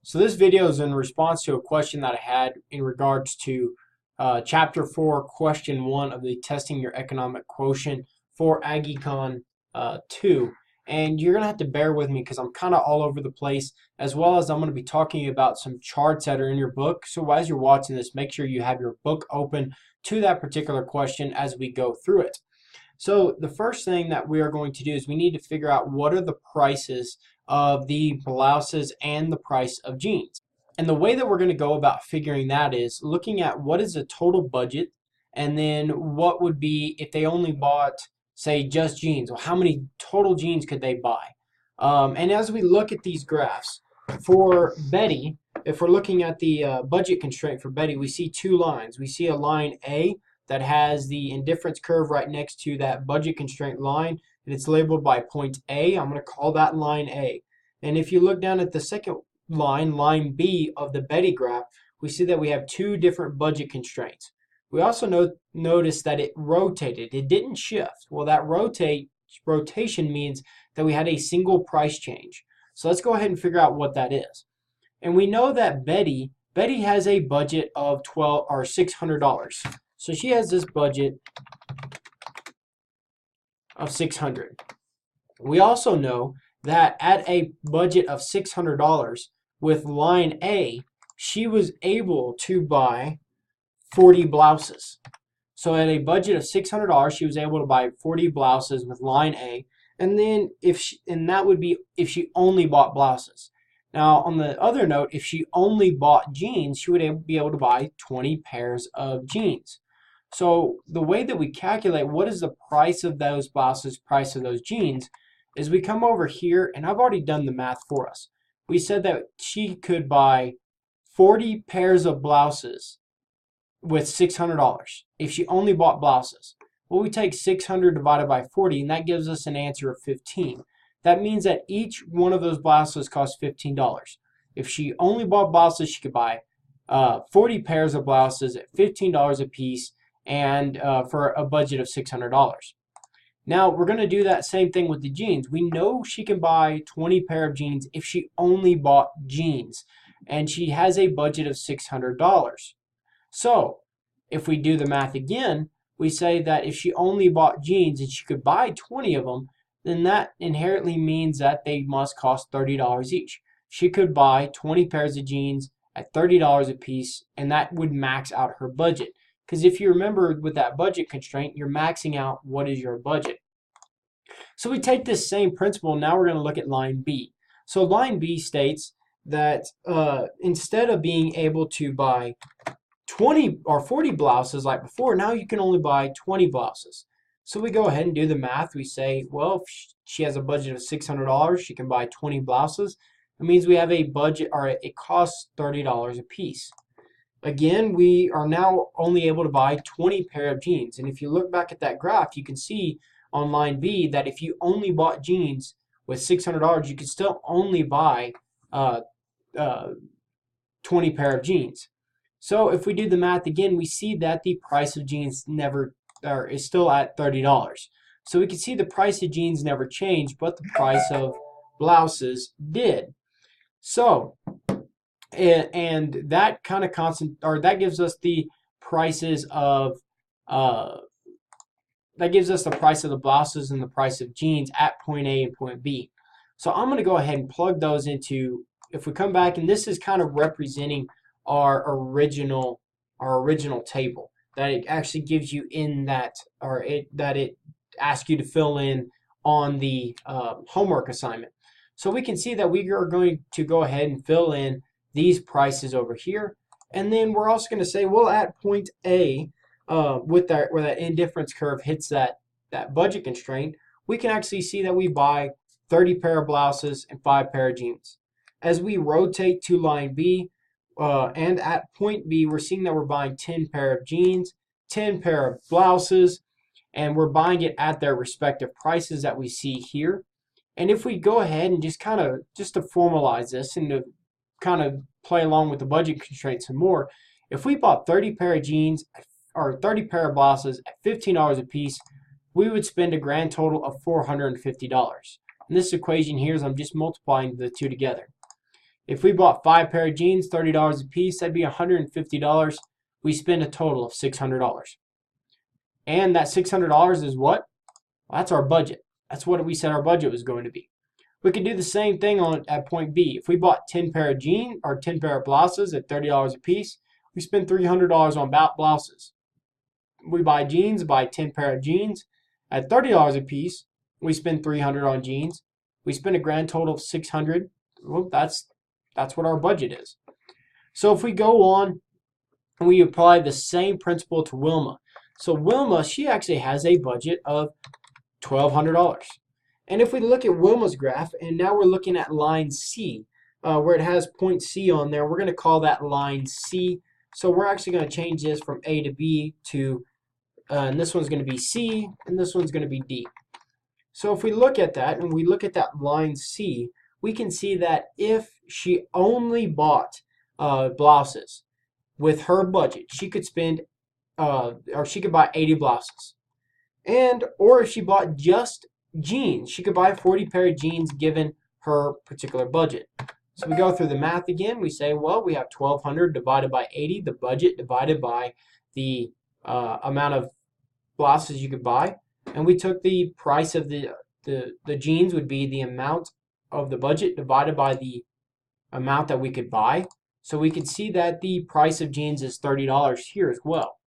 So this video is in response to a question that I had in regards to Chapter 4, Question 1 of the Testing Your Economic Quotient for AggieCon 2. And you're going to have to bear with me because I'm kind of all over the place, as well as I'm going to be talking about some charts that are in your book. So as you're watching this, make sure you have your book open to that particular question as we go through it. So the first thing that we are going to do is we need to figure out what are the prices of the blouses and the price of jeans. And the way that we're going to go about figuring that is looking at what is the total budget, and then what would be if they only bought, say, just jeans. Well, how many total jeans could they buy? And as we look at these graphs, for Betty, if we're looking at the budget constraint for Betty, we see two lines. We see a line A that has the indifference curve right next to that budget constraint line, and it's labeled by point A. I'm going to call that line A. And if you look down at the second line, line B of the Betty graph, we see that we have two different budget constraints. We also notice that it rotated. It didn't shift. Well, that rotation means that we had a single price change. So let's go ahead and figure out what that is. And we know that Betty has a budget of $600. So she has this budget of $600. We also know that at a budget of $600 with line A, she was able to buy 40 blouses. So at a budget of $600, she was able to buy 40 blouses with line A, and then that would be if she only bought blouses. Now, on the other note, if she only bought jeans, she would be able to buy 20 pairs of jeans. So the way that we calculate what is the price of those blouses, price of those jeans, is we come over here, and I've already done the math for us. We said that she could buy 40 pairs of blouses with $600 if she only bought blouses. Well, we take 600 divided by 40, and that gives us an answer of 15. That means that each one of those blouses costs $15. If she only bought blouses, she could buy 40 pairs of blouses at $15 a piece, and for a budget of $600. Now we're going to do that same thing with the jeans. We know she can buy 20 pair of jeans if she only bought jeans, and she has a budget of $600. So if we do the math again, we say that if she only bought jeans and she could buy 20 of them, then that inherently means that they must cost $30 each. She could buy 20 pairs of jeans at $30 a piece, and that would max out her budget. Because if you remember with that budget constraint, you're maxing out what is your budget. So we take this same principle, now we're going to look at line B. So line B states that instead of being able to buy 20 or 40 blouses like before, now you can only buy 20 blouses. So we go ahead and do the math. We say, well, if she has a budget of $600, she can buy 20 blouses. It means we have a budget, or it costs $30 a piece. Again, we are now only able to buy 20 pair of jeans. And if you look back at that graph, you can see on line B that if you only bought jeans with $600, you could still only buy 20 pair of jeans. So if we do the math again, we see that the price of jeans is still at $30. So we can see the price of jeans never changed, but the price of blouses did. So and that kind of that gives us the prices of that gives us the price of the blouses and the price of jeans at point A and point B. So I'm going to go ahead and plug those into, if we come back, and this is kind of representing our original table that it actually gives you in that, or that it asks you to fill in on the homework assignment. So we can see that we are going to go ahead and fill in these prices over here, and then we're also going to say, well, at point A, where that indifference curve hits that budget constraint, we can actually see that we buy 30 pair of blouses and 5 pair of jeans. As we rotate to line B, and at point B, we're seeing that we're buying 10 pair of jeans, 10 pair of blouses, and we're buying it at their respective prices that we see here. And if we go ahead and just to formalize this and to kind of play along with the budget constraints some more, if we bought 30 pair of jeans or 30 pair of blouses at $15 a piece, we would spend a grand total of $450. And this equation here is I'm just multiplying the two together. If we bought 5 pair of jeans, $30 a piece, that'd be $150. We spend a total of $600. And that $600 is what? Well, that's our budget. That's what we said our budget was going to be. We could do the same thing at point B. If we bought 10 pair of jeans or 10 pair of blouses at $30 a piece, we spend $300 on blouses. We buy 10 pair of jeans at $30 a piece. We spend $300 on jeans. We spend a grand total of $600. Well, that's what our budget is. So if we go on and we apply the same principle to Wilma. So Wilma, she actually has a budget of $1,200. And if we look at Wilma's graph, and now we're looking at line C, where it has point C on there, we're going to call that line C. So we're actually going to change this from A to B to, and this one's going to be C, and this one's going to be D. So if we look at that, and we look at that line C, we can see that if she only bought blouses with her budget, she could spend, or she could buy 80 blouses. Or if she bought just jeans, she could buy 40 pair of jeans given her particular budget. So we go through the math again. We say, well, we have 1,200 divided by 80, the budget divided by the amount of blouses you could buy. And we took the price of the jeans would be the amount of the budget divided by the amount that we could buy. So we can see that the price of jeans is $30 here as well.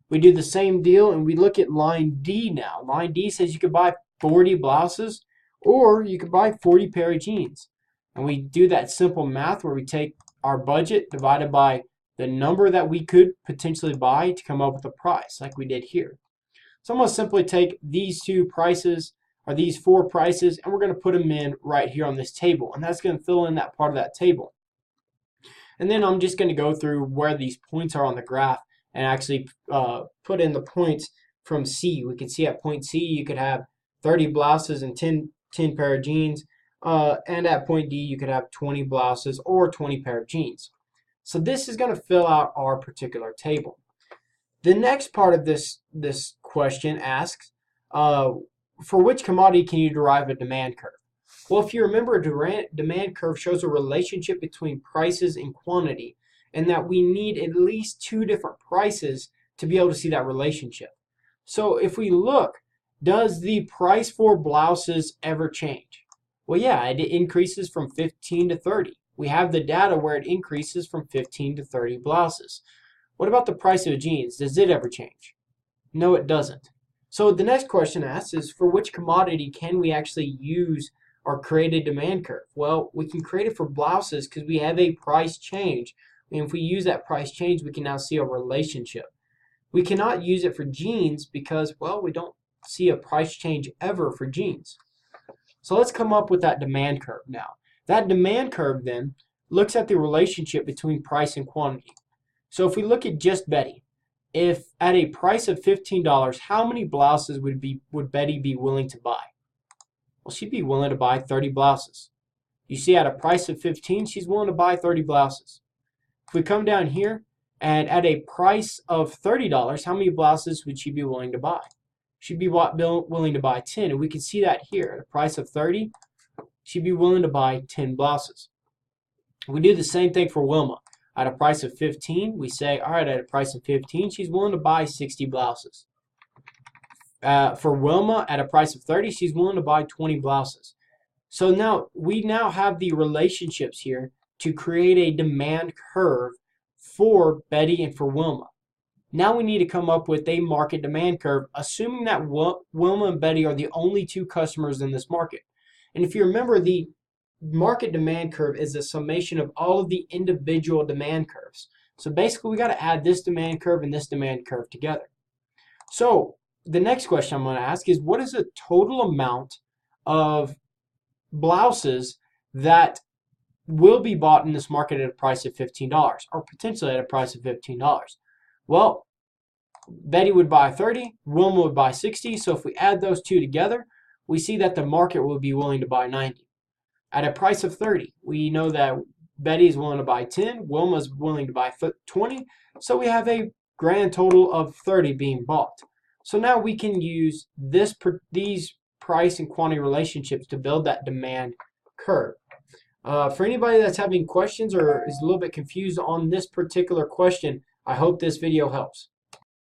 We do the same deal and we look at line D now. Line D says you could buy 40 blouses or you could buy 40 pair of jeans. And we do that simple math where we take our budget divided by the number that we could potentially buy to come up with a price like we did here. So I'm going to simply take these two prices or these four prices and we're going to put them in right here on this table. And that's going to fill in that part of that table. And then I'm just going to go through where these points are on the graph and actually put in the points from C. We can see at point C you could have 30 blouses and 10 pair of jeans. And at point D you could have 20 blouses or 20 pair of jeans. So this is going to fill out our particular table. The next part of this question asks, for which commodity can you derive a demand curve? Well, if you remember, a demand curve shows a relationship between prices and quantity, and that we need at least two different prices to be able to see that relationship. So if we look, does the price for blouses ever change? Well, yeah, it increases from 15 to 30. We have the data where it increases from 15 to 30 blouses. What about the price of jeans? Does it ever change? No, it doesn't. So the next question asks is, for which commodity can we actually use or create a demand curve? Well, we can create it for blouses because we have a price change. And if we use that price change, we can now see a relationship. We cannot use it for jeans because, well, we don't see a price change ever for jeans. So let's come up with that demand curve now. That demand curve then looks at the relationship between price and quantity. So if we look at just Betty, if at a price of $15, how many blouses would Betty be willing to buy? Well, she'd be willing to buy 30 blouses. You see, at a price of 15, she's willing to buy 30 blouses. If we come down here, and at a price of $30, how many blouses would she be willing to buy? She'd be willing to buy 10, and we can see that here. At a price of 30, she'd be willing to buy 10 blouses. We do the same thing for Wilma. At a price of 15, we say, all right, at a price of 15, she's willing to buy 60 blouses. For Wilma, at a price of 30, she's willing to buy 20 blouses. So now we have the relationships here to create a demand curve for Betty and for Wilma. Now we need to come up with a market demand curve, assuming that Wilma and Betty are the only two customers in this market. And if you remember, the market demand curve is a summation of all of the individual demand curves. So basically, we got to add this demand curve and this demand curve together. So the next question I'm going to ask is, what is the total amount of blouses that will be bought in this market at a price of $15, or potentially at a price of $15? Well, Betty would buy 30, Wilma would buy 60, so if we add those two together, we see that the market will be willing to buy 90. At a price of 30, we know that Betty is willing to buy 10, Wilma is willing to buy 20, so we have a grand total of 30 being bought. So now we can use these price and quantity relationships to build that demand curve. For anybody that's having questions or is a little bit confused on this particular question, I hope this video helps.